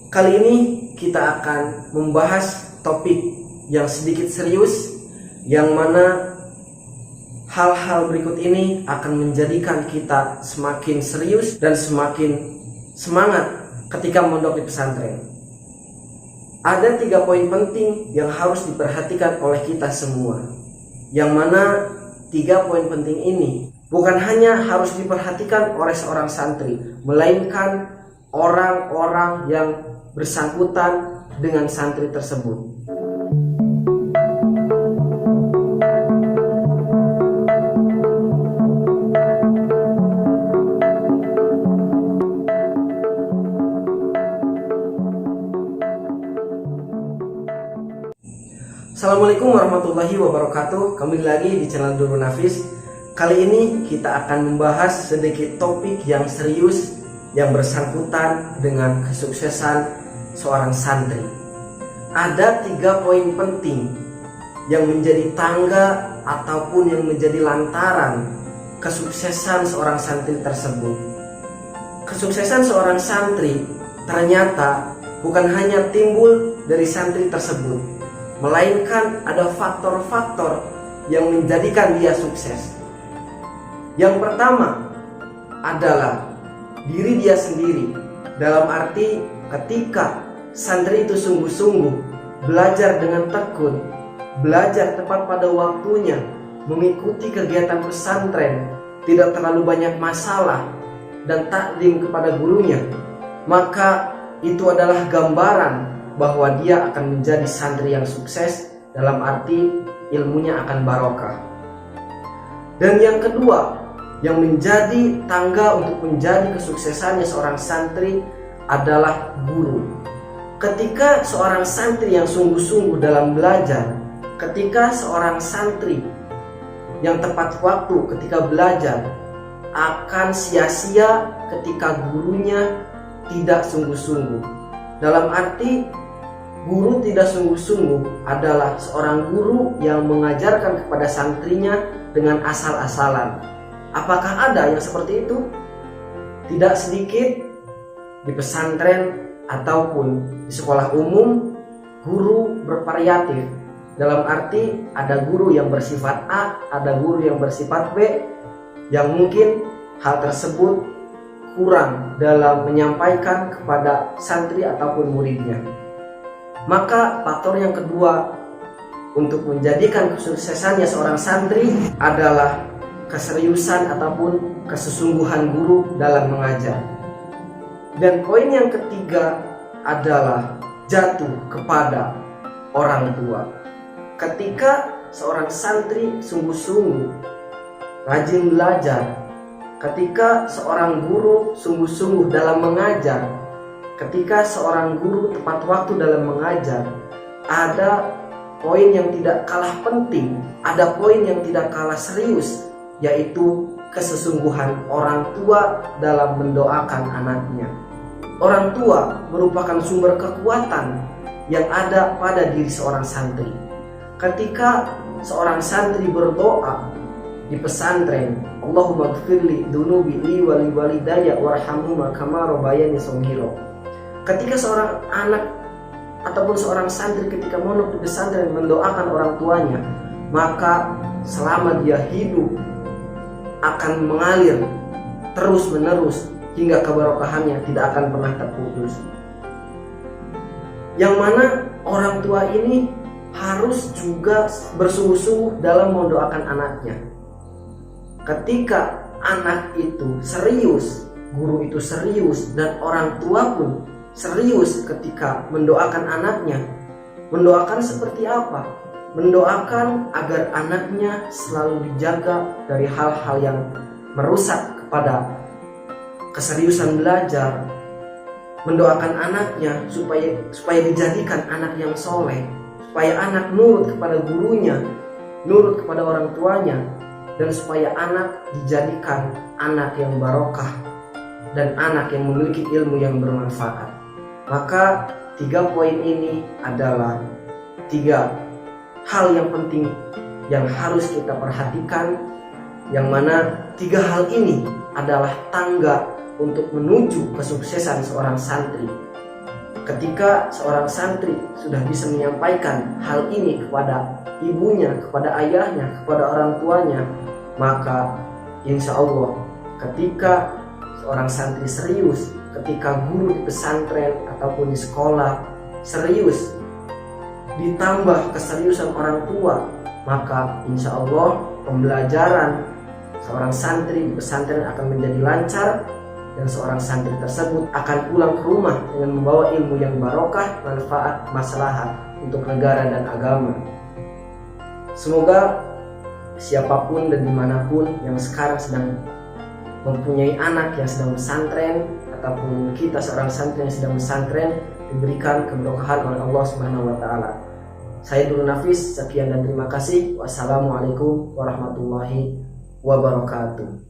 Kali ini kita akan membahas topik yang sedikit serius, yang mana hal-hal berikut ini akan menjadikan kita semakin serius dan semakin semangat ketika mondok di pesantren. Ada 3 poin penting yang harus diperhatikan oleh kita semua, yang mana 3 poin penting ini bukan hanya harus diperhatikan oleh seorang santri, melainkan orang-orang yang bersangkutan dengan santri tersebut. Assalamualaikum warahmatullahi wabarakatuh. Kembali lagi di channel Nurul Nafis. Kali ini kita akan membahas sedikit topik yang serius yang bersangkutan dengan kesuksesan seorang santri. Ada 3 poin penting yang menjadi tangga ataupun yang menjadi lantaran kesuksesan seorang santri tersebut. Kesuksesan seorang santri ternyata bukan hanya timbul dari santri tersebut, melainkan ada faktor-faktor yang menjadikan dia sukses. Yang pertama adalah diri dia sendiri, dalam arti ketika santri itu sungguh-sungguh belajar dengan tekun, belajar tepat pada waktunya, mengikuti kegiatan pesantren, tidak terlalu banyak masalah, dan taklim kepada gurunya, maka itu adalah gambaran bahwa dia akan menjadi santri yang sukses, dalam arti ilmunya akan barokah. Dan yang kedua, yang menjadi tangga untuk menjadi kesuksesannya seorang santri adalah guru. Ketika seorang santri yang sungguh-sungguh dalam belajar, ketika seorang santri yang tepat waktu ketika belajar, akan sia-sia ketika gurunya tidak sungguh-sungguh. Dalam arti guru tidak sungguh-sungguh adalah seorang guru yang mengajarkan kepada santrinya dengan asal-asalan. Apakah ada yang seperti itu? Tidak sedikit di pesantren ataupun di sekolah umum, guru bervariatif. Dalam arti ada guru yang bersifat A, ada guru yang bersifat B, yang mungkin hal tersebut kurang dalam menyampaikan kepada santri ataupun muridnya. Maka faktor yang kedua untuk menjadikan kesuksesannya seorang santri adalah keseriusan ataupun kesesungguhan guru dalam mengajar. Dan poin yang ketiga adalah jatuh kepada orang tua. Ketika seorang santri sungguh-sungguh rajin belajar, ketika seorang guru sungguh-sungguh dalam mengajar, ketika seorang guru tepat waktu dalam mengajar, ada poin yang tidak kalah penting, ada poin yang tidak kalah serius, yaitu kesesungguhan orang tua dalam mendoakan anaknya. Orang tua merupakan sumber kekuatan yang ada pada diri seorang santri. Ketika seorang santri berdoa di pesantren, Allahumma gfirli dunubi li wali walidayya warhamhuma kama rabbayani shaghira. Ketika seorang anak ataupun seorang santri ketika mondok di pesantren mendoakan orang tuanya, maka selama dia hidup akan mengalir terus menerus hingga keberkahannya tidak akan pernah terputus. Yang mana orang tua ini harus juga bersungguh-sungguh dalam mendoakan anaknya. Ketika anak itu serius, guru itu serius, dan orang tua pun serius ketika mendoakan anaknya. Mendoakan seperti apa? Mendoakan agar anaknya selalu dijaga dari hal-hal yang merusak kepada keseriusan belajar. Mendoakan anaknya supaya dijadikan anak yang soleh, supaya anak nurut kepada gurunya, nurut kepada orang tuanya, dan supaya anak dijadikan anak yang barokah dan anak yang memiliki ilmu yang bermanfaat. Maka 3 poin ini adalah 3 hal yang penting yang harus kita perhatikan, yang mana 3 hal ini adalah tangga untuk menuju kesuksesan seorang santri. Ketika seorang santri sudah bisa menyampaikan hal ini kepada ibunya, kepada ayahnya, kepada orang tuanya, maka insya Allah ketika seorang santri serius, ketika guru di pesantren ataupun di sekolah serius, ditambah keseriusan orang tua, maka insya Allah pembelajaran seorang santri di pesantren akan menjadi lancar, dan seorang santri tersebut akan pulang ke rumah dengan membawa ilmu yang barokah, manfaat, maslahat untuk negara dan agama. Semoga siapapun dan dimanapun yang sekarang sedang mempunyai anak yang sedang pesantren, ataupun kita seorang santri yang sedang pesantren, diberikan keberkahan oleh Allah Subhanahu wa Ta'ala. Saya Nurul Nafis, sekian dan terima kasih. Wassalamualaikum warahmatullahi wabarakatuh.